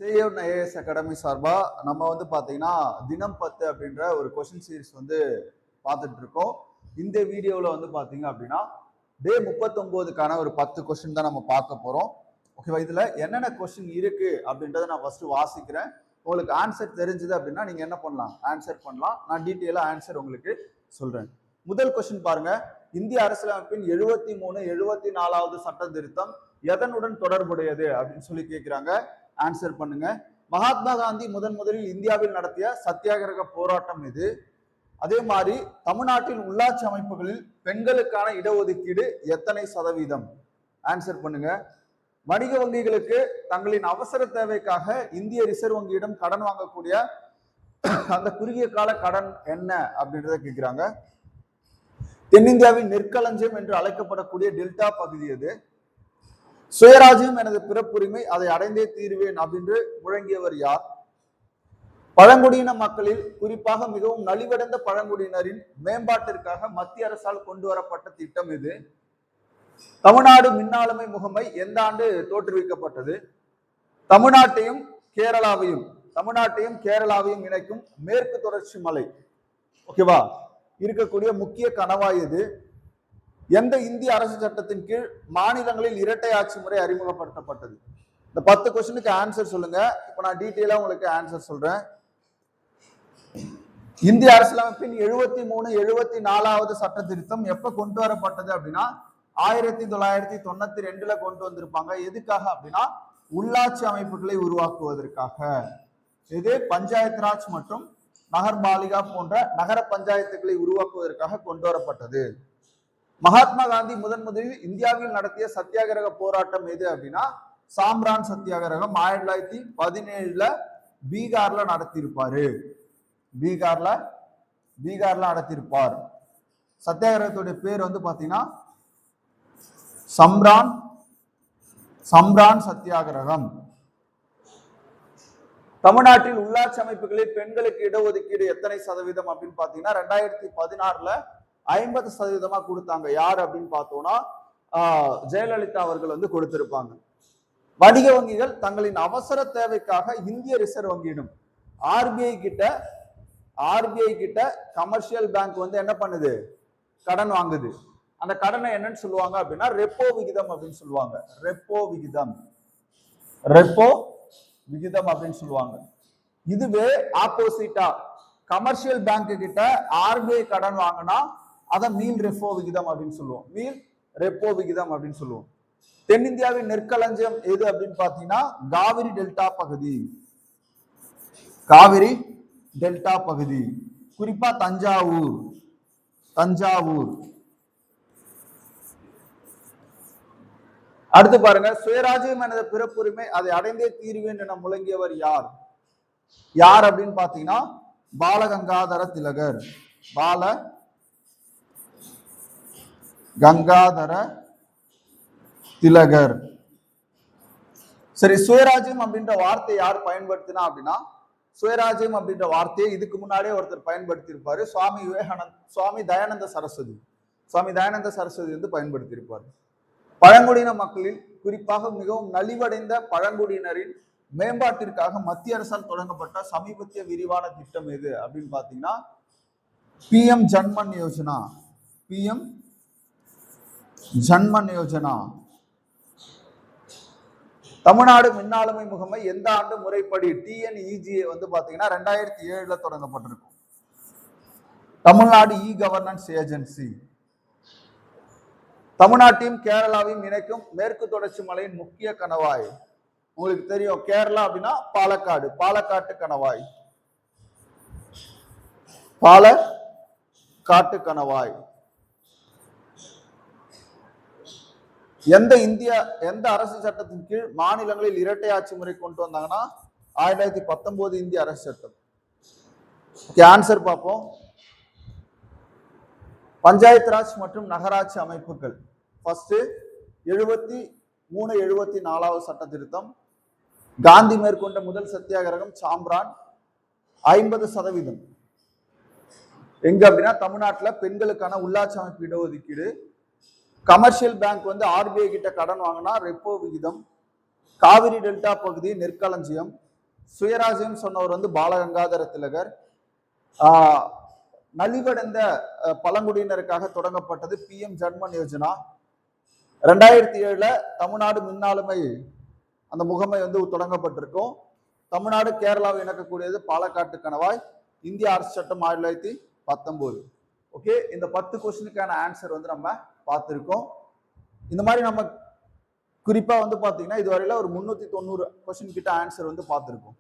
Seyon IAS academy சார்பா நம்ம வந்து பாத்தீங்கன்னா தினம் 10 அப்படின்ற ஒரு கொஸ்டின் சீரிஸ் வந்து பார்த்துட்டு இருக்கோம். இந்த வீடியோவில் வந்து பாத்தீங்க அப்படின்னா டே 39க்கான ஒரு 10 கொஸ்டின் தான் நம்ம பார்க்க போறோம். ஓகேவா? இதுல என்னென்ன கொஸ்டின் இருக்கு அப்படின்றத நான் ஃபர்ஸ்ட் வாசிக்கிறேன். உங்களுக்கு ஆன்சர் தெரிஞ்சது அப்படின்னா நீங்க என்ன பண்ணலாம், ஆன்சர் பண்ணலாம். நான் டீட்டெயிலா ஆன்சர் உங்களுக்கு சொல்றேன். முதல் கொஸ்டின் பாருங்க. இந்திய அரசியலமைப்பின் 73, 74வது சட்ட திருத்தம் எதனுடன் தொடர்புடையது அப்படின்னு சொல்லி கேட்கிறாங்க. ஆன்சர் பண்ணுங்க. மகாத்மா காந்தி முதலில் இந்தியாவில் நடத்திய சத்தியாகிரக போராட்டம் இது. அதே மாதிரி தமிழ்நாட்டின் உள்ளாட்சி அமைப்புகளில் பெண்களுக்கான இடஒதுக்கீடு எத்தனை சதவீதம்? ஆன்சர் பண்ணுங்க. வணிக வங்கிகளுக்கு தங்களின் அவசர தேவைக்காக இந்திய ரிசர்வ் வங்கியிடம் கடன் வாங்கக்கூடிய அந்த குறுகிய கால கடன் என்ன அப்படின்றத கேட்கிறாங்க. தென்னிந்தியாவின் நெற்களஞ்சியம் என்று அழைக்கப்படக்கூடிய டெல்டா பகுதி எது? சுயராஜ்யம் எனது பிறப்புரிமை, அதை அடைந்தே தீர்வேன் அப்படின்னு முழங்கியவர் யார்? பழங்குடியின மக்களில் குறிப்பாக மிகவும் நலிவடைந்த பழங்குடியினரின் மேம்பாட்டிற்காக மத்திய அரசால் கொண்டு வரப்பட்ட திட்டம் இது. தமிழ்நாடு மின்னாளுமை முகமை எந்த ஆண்டு தோற்றுவிக்கப்பட்டது? தமிழ்நாட்டையும் கேரளாவையும் இணைக்கும் மேற்கு தொடர்ச்சி மலை ஓகேவா இருக்கக்கூடிய முக்கிய கணவாய் இது. எந்த இந்திய அரசு சட்டத்தின் கீழ் மாநிலங்களில் இரட்டை ஆட்சி முறை அறிமுகப்படுத்தப்பட்டது? இந்த 10 கொஸ்டினுக்கு ஆன்சர் சொல்லுங்க. இப்ப நான் டீட்டெயிலா உங்களுக்கு ஆன்சர் சொல்றேன். இந்திய அரசியலமைப்பின் 73, 74வது சட்ட திருத்தம் எப்ப கொண்டு வரப்பட்டது அப்படின்னா 1992ல கொண்டு வந்திருப்பாங்க. எதுக்காக அப்படின்னா உள்ளாட்சி அமைப்புகளை உருவாக்குவதற்காக. இது பஞ்சாயத்து ராஜ் மற்றும் நகர்பாலிகா போன்ற நகர பஞ்சாயத்துகளை உருவாக்குவதற்காக கொண்டு வரப்பட்டது. மகாத்மா காந்தி முதலில் இந்தியாவில் நடத்திய சத்தியாகிரக போராட்டம் எது அப்படின்னா சாம்ரான் சத்தியாகிரகம் 1917ல பீகார்ல நடத்தியிருப்பாரு. பீகார்ல நடத்தியிருப்பார். சத்தியாகிரகத்துடைய பேர் வந்து பாத்தீங்கன்னா சம்ரான் சத்தியாகிரகம். தமிழ்நாட்டில் உள்ளாட்சி அமைப்புகளில் பெண்களுக்கு இடஒதுக்கீடு எத்தனை சதவீதம் அப்படின்னு பாத்தீங்கன்னா 2016ல 50% கொடுத்தாங்க. யார் அப்படின்னு பார்த்தோம்னா ஜெயலலிதா அவர்கள் வந்து கொடுத்திருப்பாங்க. வணிக வங்கிகள் தங்களின் அவசர தேவைக்காக இந்திய ரிசர்வ் வங்கியிடம் ஆர்பிஐ கிட்ட கமர்ஷியல் பேங்க் வந்து என்ன பண்ணுது, கடன் வாங்குது. அந்த கடனை என்னன்னு சொல்லுவாங்க அப்படின்னா ரெப்போ விகிதம் அப்படின்னு சொல்லுவாங்க. ரெப்போ விகிதம் அப்படின்னு சொல்லுவாங்க. இதுவே ஆப்போசிட்டா கமர்ஷியல் பேங்க் கிட்ட ஆர்பிஐ கடன் வாங்கினா அதை மீள் ரெப்போ விகிதம் அப்படின்னு சொல்லுவோம். தென்னிந்தியாவின் நெற்களஞ்சியம் எது அப்படின்னு பாத்தீங்கன்னா காவிரி டெல்டா பகுதி, குறிப்பா தஞ்சாவூர். அடுத்து பாருங்க. சுயராஜ்யம் எனது பிறப்புரிமை, அதை அடைந்தே தீர்வேன் என முழங்கியவர் யார் அப்படின்னு பாத்தீங்கன்னா பாலகங்காதர திலகர். சரி, சுயராஜ்யம் அப்படின்ற வார்த்தையை யார் பயன்படுத்தினா அப்படின்னா சுயராஜ்யம் அப்படின்ற வார்த்தையை இதுக்கு முன்னாடியே ஒருத்தர் பயன்படுத்தி இருப்பாரு. சுவாமி தயானந்த சரஸ்வதி வந்து பயன்படுத்தி இருப்பாரு. பழங்குடியின மக்களில் குறிப்பாக மிகவும் நலிவடைந்த பழங்குடியினரின் மேம்பாட்டிற்காக மத்திய அரசால் தொடங்கப்பட்ட சமீபத்திய விரிவான திட்டம் எது அப்படின்னு பாத்தீங்கன்னா பிஎம் ஜன்மன் யோஜனா. தமிழ்நாடு மின்னாளுமை முகமை எந்த ஆண்டு முறைப்படி TNEGA வந்து பாத்தீங்கன்னா 2007ல தொடங்கப்பட்டிருக்கும். Tamil Nadu governance agency. தமிழ்நாட்டையும் கேரளாவையும் இணைக்கும் மேற்கு தொடர்ச்சி மலையின் முக்கிய கணவாய் உங்களுக்கு தெரியும். கேரளா அப்படின்னா பாலக்காட்டு கணவாய். எந்த அரசு சட்டத்தின் கீழ் மாநிலங்களில் இரட்டை ஆட்சி முறை கொண்டு வந்தாங்கன்னா 2019 இந்திய அரசு சட்டம். ஆன்சர் பார்ப்போம். பஞ்சாயத்து ராஜ் மற்றும் நகராட்சி அமைப்புகள். ஃபர்ஸ்ட் 73, 74வது சட்ட திருத்தம். காந்தி மேற்கொண்ட முதல் சத்தியாகிரகம் சாம்ரான் 50%. எங்க அப்படின்னா தமிழ்நாட்டுல பெண்களுக்கான உள்ளாட்சி அமைப்பு இடஒதுக்கீடு. கமர்ஷியல் பேங்க் வந்து ஆர்பிஐ கிட்ட கடன் வாங்கினா ரெப்போ விகிதம். காவிரி டெல்டா பகுதி நெற்களஞ்சியம். சுயராஜ்யம் சொன்னவர் வந்து பாலகங்காதர திலகர். நலிவடைந்த பழங்குடியினருக்காக தொடங்கப்பட்டது PM ஜன்மன் யோஜனா. 2007 தமிழ்நாடு மின்னாளுமை அந்த முகமை வந்து தொடங்கப்பட்டிருக்கும். தமிழ்நாடு கேரளாவை இணைக்கக்கூடியது பாலக்காட்டு கணவாய். இந்திய அரசு சட்டம் 1919. ஓகே, இந்த 10 கொஸ்டினுக்கான ஆன்சர் வந்து நம்ம பார்த்திருக்கோம். இந்த மாதிரி நம்ம குறிப்பா வந்து பாத்தீங்கன்னா இதுவரையில ஒரு 390 கொஸ்டின் கிட்ட ஆன்சர் வந்து பார்த்திருக்கோம்.